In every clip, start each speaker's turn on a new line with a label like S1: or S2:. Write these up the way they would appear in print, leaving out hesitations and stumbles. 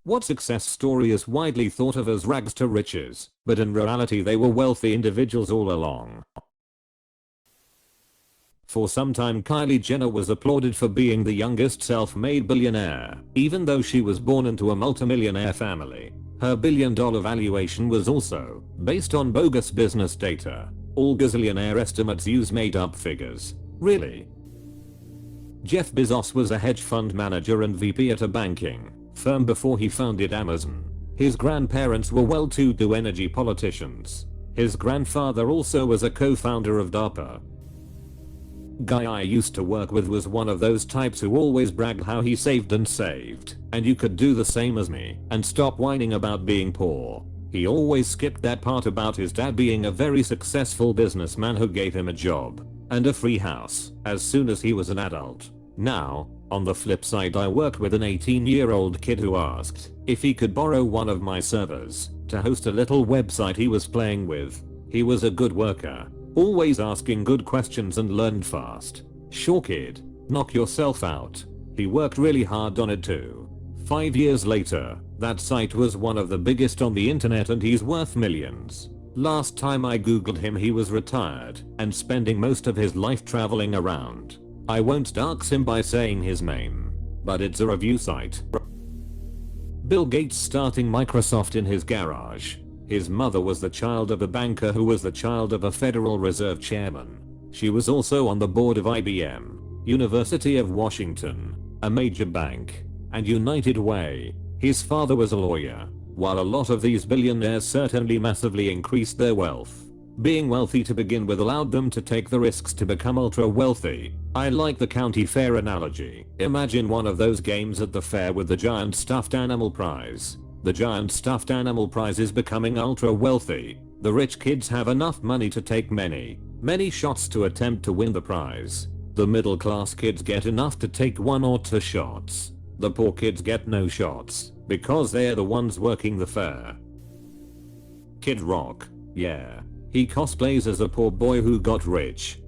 S1: What success story is widely thought of as rags to riches, but in reality they were wealthy individuals all along. For some time Kylie Jenner was applauded for being the youngest self-made billionaire, even though she was born into a multimillionaire family. Her billion-dollar valuation was also based on bogus business data. All gazillionaire estimates use made-up figures. Really? Jeff Bezos was a hedge fund manager and VP at a banking firm before he founded Amazon. His grandparents were well-to-do energy politicians. His grandfather also was a co-founder of DARPA. Guy I used to work with was one of those types who always bragged how he saved and saved, and you could do the same as me and stop whining about being poor. He always skipped that part about his dad being a very successful businessman who gave him a job and a free house as soon as he was an adult. Now, on the flip side, I worked with an 18-year-old kid who asked if he could borrow one of my servers to host a little website he was playing with. He was a good worker, always asking good questions and learned fast. Sure kid, knock yourself out. He worked really hard on it too. 5 years later, that site was one of the biggest on the internet and he's worth millions. Last time I googled him he was retired and spending most of his life traveling around. I won't dox him by saying his name, but it's a review site. Bill Gates starting Microsoft in his garage. His mother was the child of a banker who was the child of a Federal Reserve chairman. She was also on the board of IBM, University of Washington, a major bank, and United Way. His father was a lawyer. While a lot of these billionaires certainly massively increased their wealth, being wealthy to begin with allowed them to take the risks to become ultra wealthy. I like the county fair analogy. Imagine one of those games at the fair with the giant stuffed animal prize. The giant stuffed animal prize is becoming ultra wealthy. The rich kids have enough money to take many shots to attempt to win the prize. The middle class kids get enough to take 1 or 2 shots. The poor kids get no shots because they're the ones working the fair. Kid Rock. Yeah. He cosplays as a poor boy who got rich.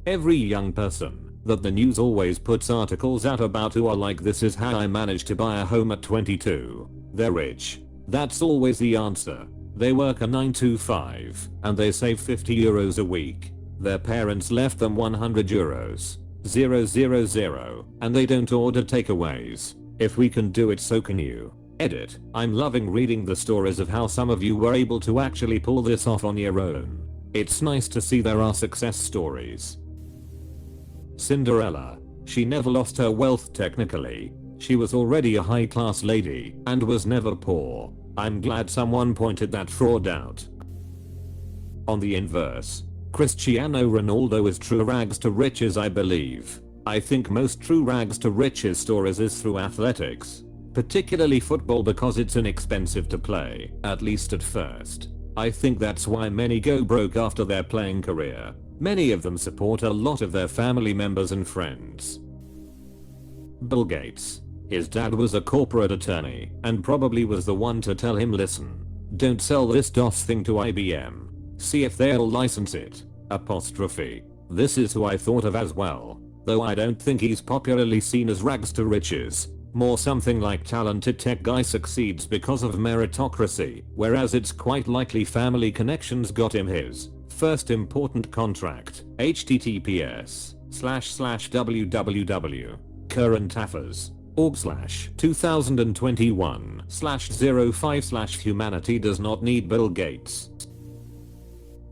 S1: Every young person that the news always puts articles out about who are like, this is how I managed to buy a home at 22. They're rich. That's always the answer. They work a 9 to 5 and they save 50 euros a week. Their parents left them 100 euros. 000 and they don't order takeaways. If we can do it, so can you. Edit. I'm loving reading the stories of how some of you were able to actually pull this off on your own. It's nice to see there are success stories. Cinderella. She never lost her wealth technically. She was already a high class lady and was never poor. I'm glad someone pointed that fraud out. On the inverse, Cristiano Ronaldo is true rags to riches, I believe. I think most true rags to riches stories is through athletics. Particularly football, because it's inexpensive to play, at least at first. I think that's why many go broke after their playing career. Many of them support a lot of their family members and friends. Bill Gates. His dad was a corporate attorney and probably was the one to tell him, listen, don't sell this DOS thing to IBM. See if they'll license it. Apostrophe. This is who I thought of as well, though I don't think he's popularly seen as rags to riches. More something like talented tech guy succeeds because of meritocracy, whereas it's quite likely family connections got him his first important contract. https://www.currentaffairs.org/2021/05/humanity does not need Bill Gates.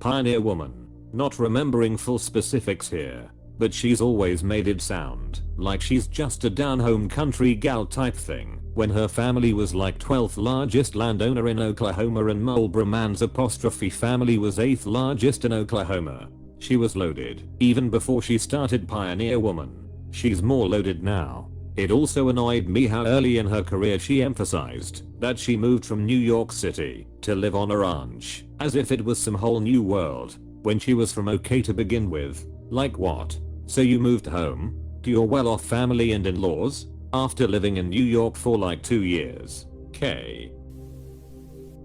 S1: Pioneer woman. Not remembering full specifics here, but she's always made it sound like she's just a down-home country gal type thing, when her family was like 12th largest landowner in Oklahoma and Marlboro Man's apostrophe family was 8th largest in Oklahoma. She was loaded even before she started Pioneer Woman. She's more loaded now. It also annoyed me how early in her career she emphasized that she moved from New York City to live on a ranch, as if it was some whole new world, when she was from OK to begin with. Like what? So you moved home to your well-off family and in-laws after living in New York for like 2 years. K.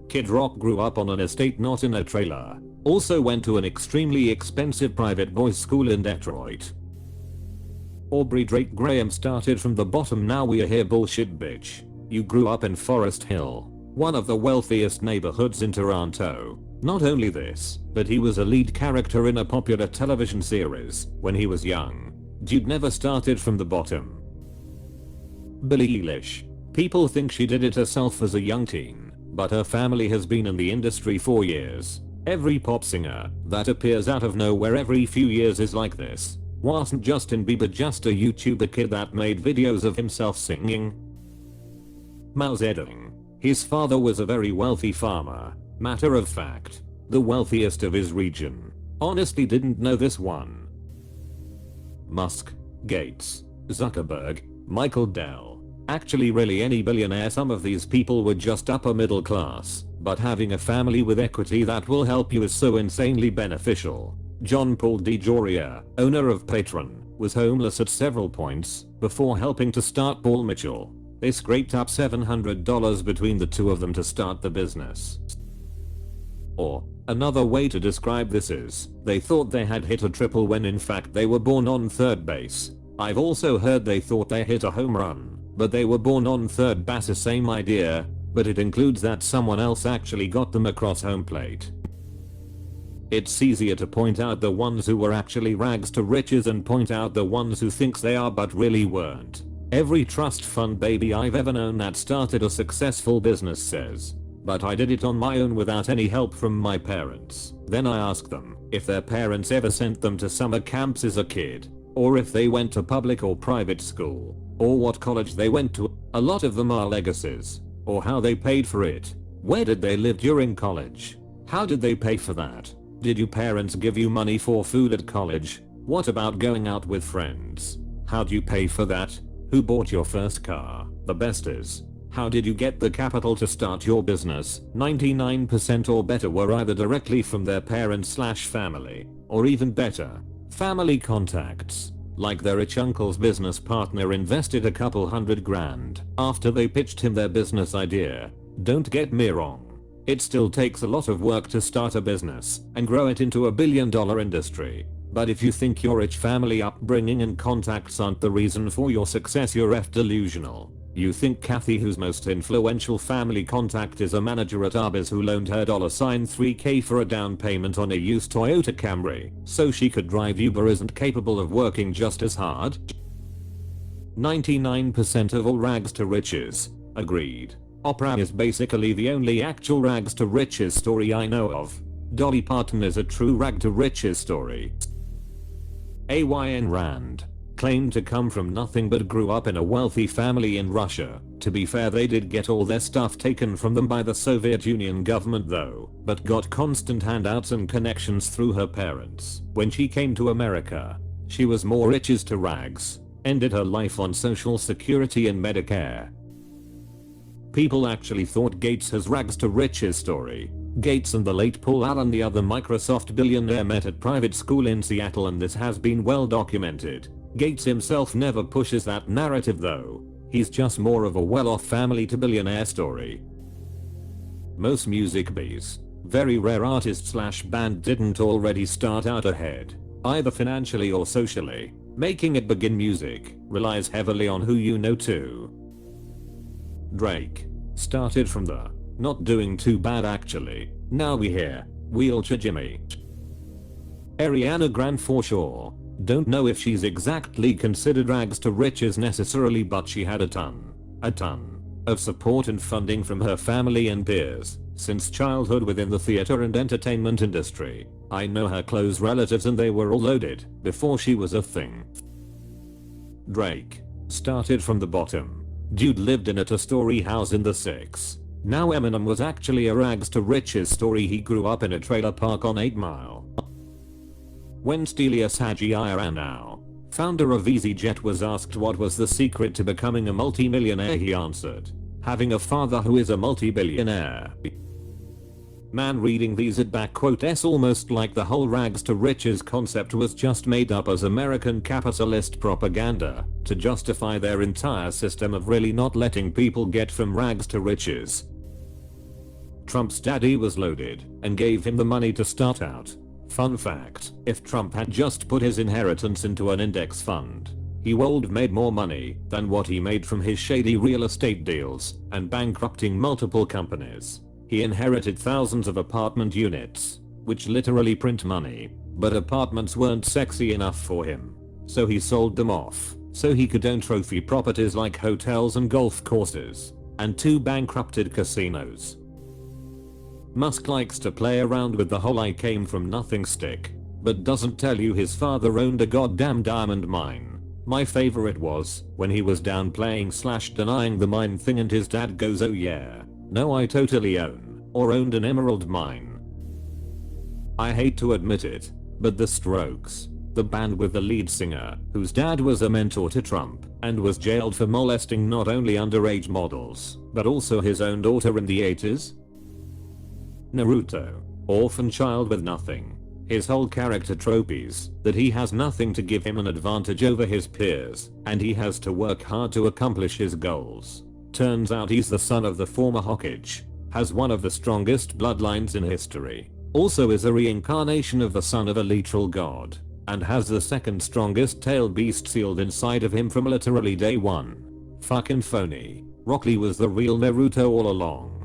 S1: Kid Rock grew up on an estate, not in a trailer. Also went to an extremely expensive private boys school in Detroit. Aubrey Drake Graham started from the bottom, now we are here, bullshit bitch. You grew up in Forest Hill, one of the wealthiest neighborhoods in Toronto. Not only this, but he was a lead character in a popular television series when he was young. Dude never started from the bottom. Billie Eilish. People think she did it herself as a young teen, but her family has been in the industry for years. Every pop singer that appears out of nowhere every few years is like this. Wasn't Justin Bieber just a YouTuber kid that made videos of himself singing? Mao Zedong. His father was a very wealthy farmer. Matter of fact, the wealthiest of his region. Honestly didn't know this one. Musk, Gates, Zuckerberg, Michael Dell. Actually really any billionaire. Some of these people were just upper middle class, but having a family with equity that will help you is so insanely beneficial. John Paul DeJoria, owner of Patreon, was homeless at several points before helping to start Paul Mitchell. They scraped up $700 between the two of them to start the business. Or, another way to describe this is, they thought they had hit a triple when in fact they were born on third base. I've also heard they thought they hit a home run, but they were born on third base. The same idea, but it includes that someone else actually got them across home plate. It's easier to point out the ones who were actually rags to riches and point out the ones who thinks they are but really weren't. Every trust fund baby I've ever known that started a successful business says, but I did it on my own without any help from my parents. Then I ask them if their parents ever sent them to summer camps as a kid, or if they went to public or private school, or what college they went to. A lot of them are legacies, or how they paid for it. Where did they live during college? How did they pay for that? Did your parents give you money for food at college? What about going out with friends? How'd you pay for that? Who bought your first car? The best is, how did you get the capital to start your business? 99% or better were either directly from their parents/family, or even better, family contacts. Like their rich uncle's business partner invested a couple $100,000 after they pitched him their business idea. Don't get me wrong. It still takes a lot of work to start a business and grow it into a billion-dollar industry. But if you think your rich family upbringing and contacts aren't the reason for your success, you're delusional. You think Kathy, whose most influential family contact is a manager at Arby's who loaned her $3K for a down payment on a used Toyota Camry so she could drive Uber, isn't capable of working just as hard? 99% of all rags to riches. Agreed. Oprah is basically the only actual rags to riches story I know of. Dolly Parton is a true rag to riches story. Ayn Rand claimed to come from nothing but grew up in a wealthy family in Russia. To be fair, they did get all their stuff taken from them by the Soviet Union government though, but got constant handouts and connections through her parents. When she came to America, she was more riches to rags, ended her life on Social Security and Medicare. People actually thought Gates has rags to riches story. Gates and the late Paul Allen, the other Microsoft billionaire, met at private school in Seattle, and this has been well documented. Gates himself never pushes that narrative though. He's just more of a well-off family to billionaire story. Most music bees, very rare artist/band, didn't already start out ahead, either financially or socially. Making it begin music relies heavily on who you know too. Drake started from the not doing too bad actually. Now we hear Weal to Jimmy. Ariana Grande for sure. Don't know if she's exactly considered rags to riches necessarily, but she had a ton of support and funding from her family and peers since childhood within the theater and entertainment industry. I know her close relatives and they were all loaded before she was a thing. Drake started from the bottom. Dude lived in a two-story house in the 6. Now Eminem was actually a rags to riches story. He grew up in a trailer park on 8 Mile. When Stelia Sajiaranow, founder of EasyJet, was asked what was the secret to becoming a multi-millionaire, he answered, having a father who is a multi-billionaire. Man, reading these at back quote s almost like the whole rags to riches concept was just made up as American capitalist propaganda to justify their entire system of really not letting people get from rags to riches. Trump's daddy was loaded and gave him the money to start out. Fun fact, if Trump had just put his inheritance into an index fund, He would have made more money than what he made from his shady real estate deals and bankrupting multiple companies. He inherited thousands of apartment units, which literally print money, but apartments weren't sexy enough for him. So he sold them off, so he could own trophy properties like hotels and golf courses, and 2 bankrupted casinos. Musk likes to play around with the whole I came from nothing stick, but doesn't tell you his father owned a goddamn diamond mine. My favorite was when he was downplaying/denying the mine thing and his dad goes, "Oh yeah, no, I totally own or owned an emerald mine." I hate to admit it, but The Strokes, the band with the lead singer whose dad was a mentor to Trump and was jailed for molesting not only underage models but also his own daughter in the 80s. Naruto, orphan child with nothing. His whole character tropes that he has nothing to give him an advantage over his peers and he has to work hard to accomplish his goals. Turns out he's the son of the former Hokage, has one of the strongest bloodlines in history, also is a reincarnation of the son of a literal god, and has the second strongest tail beast sealed inside of him from literally day one. Fucking phony. Rock Lee was the real Naruto all along.